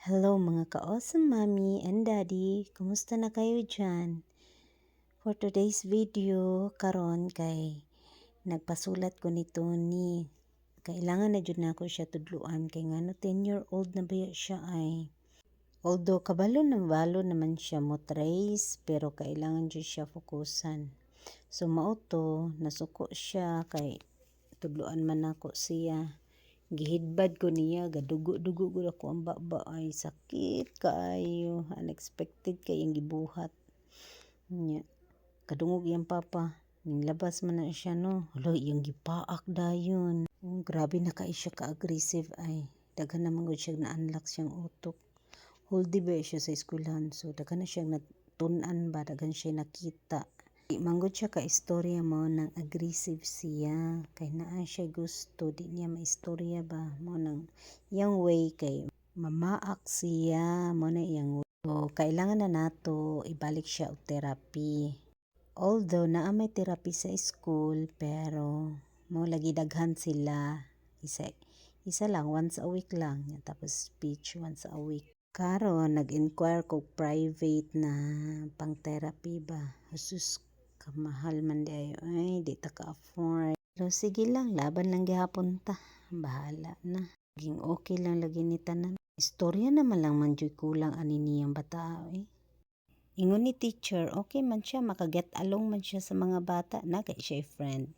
Hello mga ka-awesome mommy and daddy, kumusta na kayo dyan? For today's video, karon kay nagpasulat ko nito ni kailangan na jud nako siya tudluan kay ngano 10-year-old na ba siya ay. Although kabalo naman siya mo trace pero kailangan jud siya fokusan. So mao to nasuko siya kay tudluan man nako siya. Gihidbad ko niya, gadugo-dugo gud ako ang baba ay sakit kaayo, unexpected kay ang gibuhat. Nya, kadungog iyang papa, ning labas man na siya no. Hala, iyang gipaak dayon. Grabe na kay siya ka-aggressive ay. Daghan naman gud siya na-unlock siyang utok. Whole day ba siya sa eskwelahan, so daghan na siya natun-an ba, daghan siya nakita. Di manggod siya ka-istorya mo nang aggressive siya kay naa siya gusto di niya maistorya ba mo nang yang way kay mamaak siya mo na iyang way. So kailangan na nato ibalik siya og therapy. Although naa may therapy sa school pero mo lagi daghan sila isa lang once a week lang tapos speech once a week. Karon nag-inquire ko private na pang therapy ba. Jesus, kamahal man di ay di ta ka-afford. Pero sige lang, laban lang gihapon ta. Bahala na. Ging okay lang lagi ni tanan. Istorya naman lang man jud kulang ani niyang bata eh. Ingon ni teacher, okay man siya, makaget along man siya sa mga bata na kay siya friend.